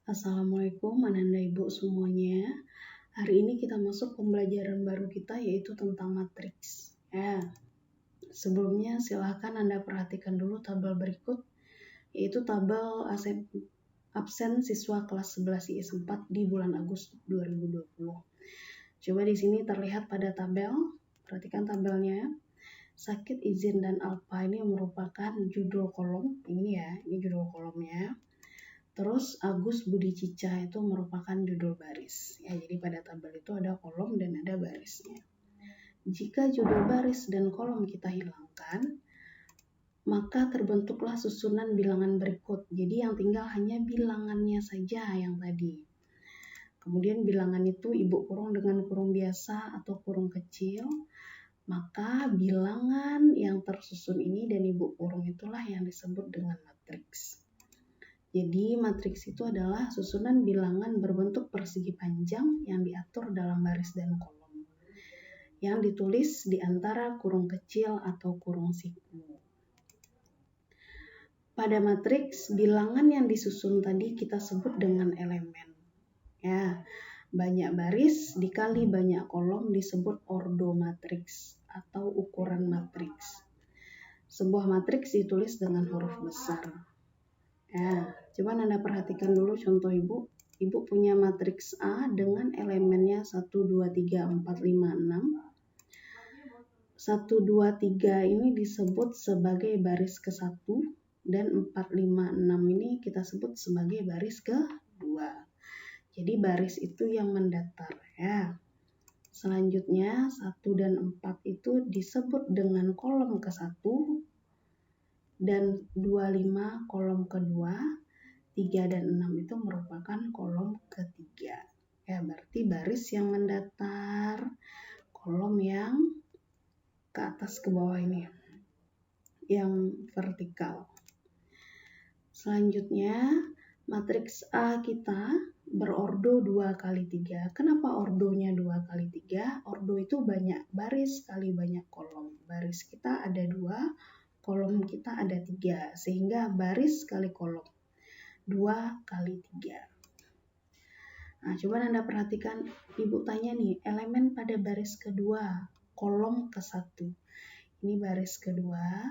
Assalamualaikum Ananda Ibu semuanya. Hari ini kita masuk pembelajaran baru kita yaitu tentang matriks. Sebelumnya silahkan Anda perhatikan dulu tabel berikut, yaitu tabel absen siswa kelas 11 IS 4 di bulan Agustus 2020. Coba di sini terlihat pada tabel, perhatikan tabelnya. Sakit, izin, dan alfa ini merupakan judul kolom, ini judul kolomnya. Terus Agus, Budi, Cica itu merupakan judul baris. Jadi pada tabel itu ada kolom dan ada barisnya. Jika judul baris dan kolom kita hilangkan, maka terbentuklah susunan bilangan berikut. Jadi yang tinggal hanya bilangannya saja yang tadi. Kemudian bilangan itu ibu kurung dengan kurung biasa atau kurung kecil. Maka bilangan yang tersusun ini dan ibu kurung itulah yang disebut dengan matriks. Jadi matriks itu adalah susunan bilangan berbentuk persegi panjang yang diatur dalam baris dan kolom, yang ditulis di antara kurung kecil atau kurung siku. Pada matriks, bilangan yang disusun tadi kita sebut dengan elemen. Banyak baris dikali banyak kolom disebut ordo matriks atau ukuran matriks. Sebuah matriks ditulis dengan huruf besar. Coba Anda perhatikan dulu contoh Ibu. Ibu punya matriks A dengan elemennya 1, 2, 3, 4, 5, 6. 1, 2, 3 ini disebut sebagai baris ke-1 dan 4, 5, 6 ini kita sebut sebagai baris ke-2. Jadi baris itu yang mendatar Selanjutnya 1 dan 4 itu disebut dengan kolom ke-1 dan 25 kolom kedua, 3 dan 6 itu merupakan kolom ketiga. Berarti baris yang mendatar, kolom yang ke atas ke bawah ini, yang vertikal. Selanjutnya, matriks A kita berordo 2 kali 3. Kenapa ordonya 2 kali 3? Ordo itu banyak baris kali banyak kolom. Baris kita ada 2, kolom kita ada 3, sehingga baris kali kolom 2 kali 3. Coba Anda perhatikan, Ibu tanya nih, elemen pada baris kedua, kolom ke-1. Ini baris kedua,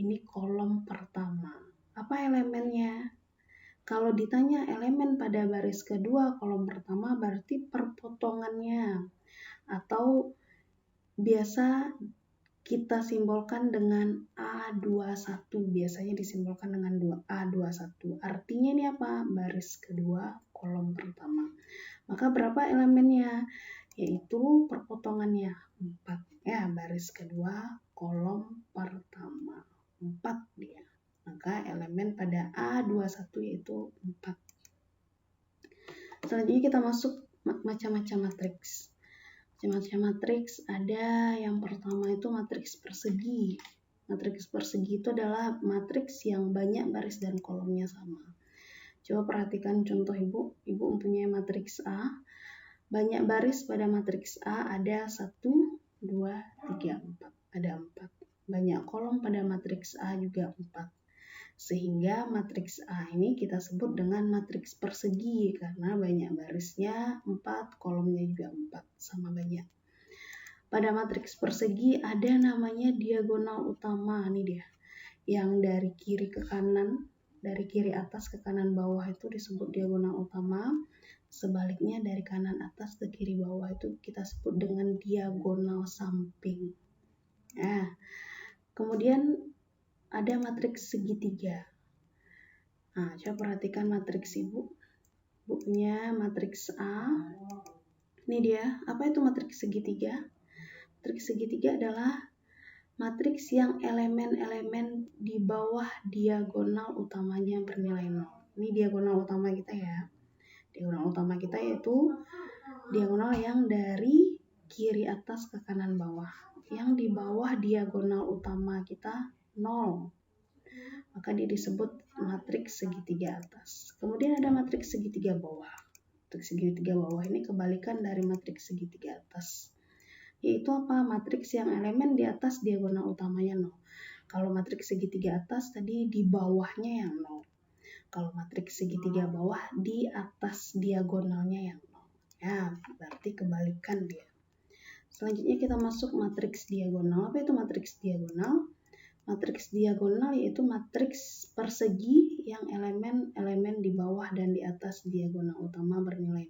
ini kolom pertama. Apa elemennya? Kalau ditanya elemen pada baris kedua, kolom pertama, berarti perpotongannya. Atau biasa kita simbolkan dengan A21, biasanya disimbolkan dengan A21. Artinya ini apa? Baris kedua, kolom pertama. Maka berapa elemennya? Yaitu perpotongannya 4. Baris kedua, kolom pertama. 4 dia. Maka elemen pada A21 yaitu 4. Selanjutnya kita masuk macam-macam matriks. Macam-macam matriks ada yang pertama itu matriks persegi. Matriks persegi itu adalah matriks yang banyak baris dan kolomnya sama. Coba perhatikan contoh Ibu. Ibu mempunyai matriks A. Banyak baris pada matriks A ada 1, 2, 3, 4. Ada 4. Banyak kolom pada matriks A juga 4. Sehingga matriks A ini kita sebut dengan matriks persegi karena banyak barisnya 4, kolomnya juga 4, sama banyak. Pada matriks persegi ada namanya diagonal utama, ini dia. Yang dari kiri ke kanan, dari kiri atas ke kanan bawah itu disebut diagonal utama. Sebaliknya dari kanan atas ke kiri bawah itu kita sebut dengan diagonal samping. Kemudian ada matriks segitiga. Coba perhatikan matriks Ibu. Ibu punya matriks A. Ini dia. Apa itu matriks segitiga? Matriks segitiga adalah matriks yang elemen-elemen di bawah diagonal utamanya bernilai 0. Ini diagonal utama kita ya. Diagonal utama kita yaitu diagonal yang dari kiri atas ke kanan bawah. Yang di bawah diagonal utama kita 0. Maka dia disebut matriks segitiga atas. Kemudian ada matriks segitiga bawah. Matriks segitiga bawah ini kebalikan dari matriks segitiga atas. Yaitu apa? Matriks yang elemen di atas diagonal utamanya 0. Kalau matriks segitiga atas tadi di bawahnya yang 0. Kalau matriks segitiga bawah di atas diagonalnya yang 0. Ya, berarti kebalikan dia. Selanjutnya kita masuk matriks diagonal. Apa itu matriks diagonal? Matriks diagonal yaitu matriks persegi yang elemen-elemen di bawah dan di atas diagonal utama bernilai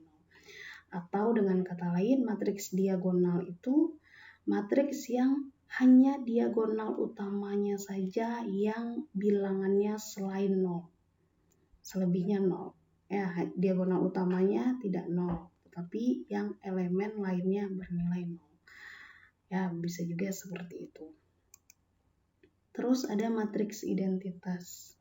0. Atau dengan kata lain, matriks diagonal itu matriks yang hanya diagonal utamanya saja yang bilangannya selain 0. Selebihnya 0. Ya, diagonal utamanya tidak 0, tetapi yang elemen lainnya bernilai 0. Ya, bisa juga seperti itu. Terus ada matriks identitas.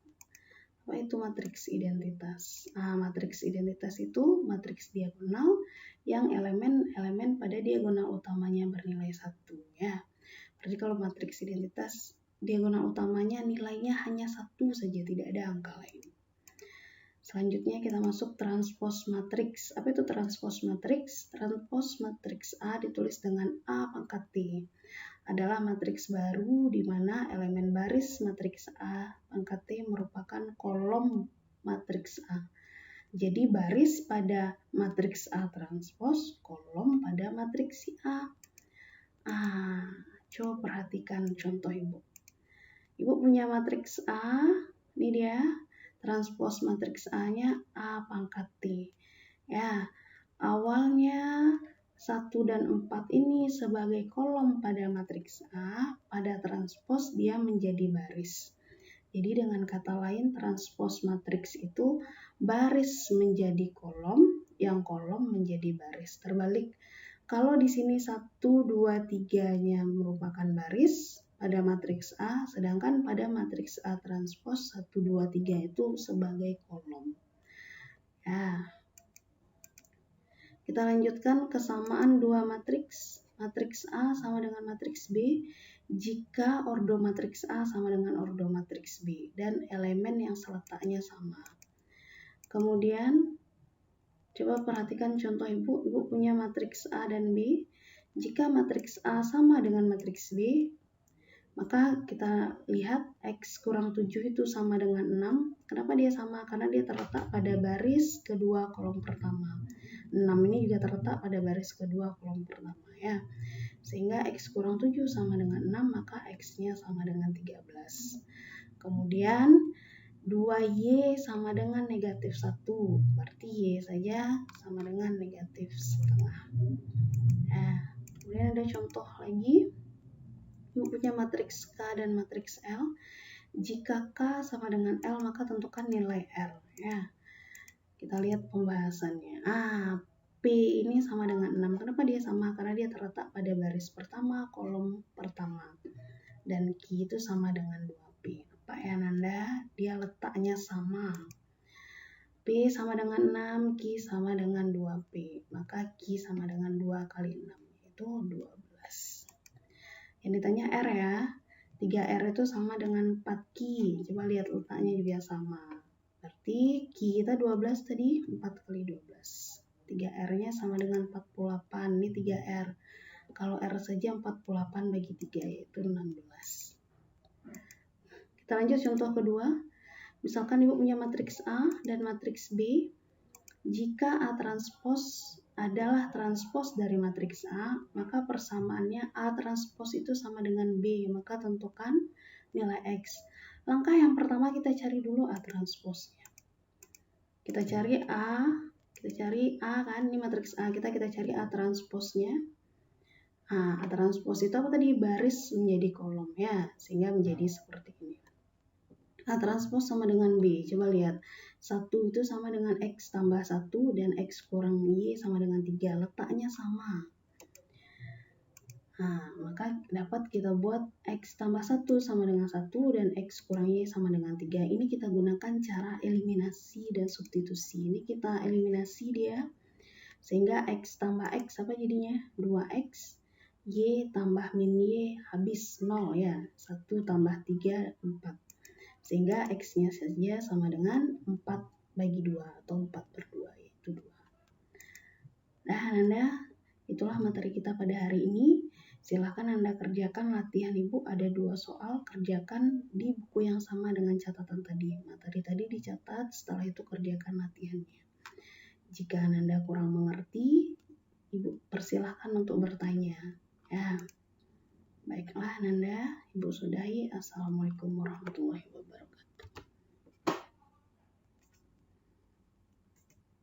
Apa itu matriks identitas? Nah, matriks identitas itu matriks diagonal yang elemen-elemen pada diagonal utamanya bernilai 1. Ya. Berarti kalau matriks identitas, diagonal utamanya nilainya hanya 1 saja, tidak ada angka lain. Selanjutnya kita masuk transpos matriks. Apa itu transpos matriks? Transpos matriks A ditulis dengan A pangkat T. Adalah matriks baru di mana elemen baris matriks A pangkat T merupakan kolom matriks A. Jadi baris pada matriks A transpos, kolom pada matriks si A. Coba perhatikan contoh Ibu. Ibu punya matriks A, ini dia. Transpos matriks A-nya A pangkat T. Ya, awalnya 1 dan 4 ini sebagai kolom pada matriks A, pada transpos dia menjadi baris. Jadi dengan kata lain, transpos matriks itu baris menjadi kolom, yang kolom menjadi baris. Terbalik, kalau di sini 1, 2, 3-nya merupakan baris pada matriks A, sedangkan pada matriks A transpos 1, 2, 3 itu sebagai kolom. Ya. Kita lanjutkan kesamaan dua matriks. Matriks A sama dengan matriks B jika ordo matriks A sama dengan ordo matriks B dan elemen yang seletaknya sama. Kemudian coba perhatikan contoh Ibu. Ibu punya matriks A dan B. Jika matriks A sama dengan matriks B, maka kita lihat X kurang 7 itu sama dengan 6. Kenapa dia sama? Karena dia terletak pada baris kedua kolom pertama. 6 ini juga terletak pada baris kedua kolom pertama ya. Sehingga X kurang 7 sama dengan 6, maka X-nya sama dengan 13. Kemudian 2Y sama dengan negatif 1. Berarti Y saja sama dengan negatif setengah. Nah, kemudian ada contoh lagi. Ibu punya matriks K dan matriks L. Jika K sama dengan L, maka tentukan nilai R. Ya. Kita lihat pembahasannya. P ini sama dengan 6. Kenapa dia sama? Karena dia terletak pada baris pertama, kolom pertama. Dan Q itu sama dengan 2P. Apa ya Nanda? Dia letaknya sama. P sama dengan 6, Q sama dengan 2P. Maka Q sama dengan 2 kali 6, yaitu 12. Yang ditanya R ya, 3R itu sama dengan 4Q. Coba lihat letaknya juga sama. Berarti Q kita 12 tadi, 4 kali 12. 3R-nya sama dengan 48, ini 3R. Kalau R saja 48 bagi 3, yaitu 16. Kita lanjut contoh kedua. Misalkan Ibu punya matriks A dan matriks B. Jika A transpos adalah transpos dari matriks A, maka persamaannya A transpos itu sama dengan B, maka tentukan nilai X. Langkah yang pertama kita cari dulu A transposnya. Kita cari A kan, ini matriks A kita cari A transposnya. A transpos itu apa tadi? Baris menjadi kolom ya, sehingga menjadi seperti ini. A transpos sama dengan B. Coba lihat. 1 itu sama dengan X tambah 1 dan X kurang Y sama dengan 3. Letaknya sama. Nah, maka dapat kita buat X tambah 1 sama dengan 1 dan X kurang Y sama dengan 3. Ini kita gunakan cara eliminasi dan substitusi. Ini kita eliminasi dia. Sehingga X tambah X apa jadinya? 2X. Y tambah min Y habis 0 ya. 1 tambah 3, 4. Sehingga X-nya saja sama dengan 4 bagi 2 atau 4/2, yaitu 2. Nah, Nanda, itulah materi kita pada hari ini. Silahkan Anda kerjakan latihan Ibu, ada 2 soal, kerjakan di buku yang sama dengan catatan tadi. Materi tadi dicatat, setelah itu kerjakan latihannya. Jika Anda kurang mengerti, Ibu persilahkan untuk bertanya. Ya, baiklah Nanda, Ibu sudahi. Assalamualaikum warahmatullahi wabarakatuh.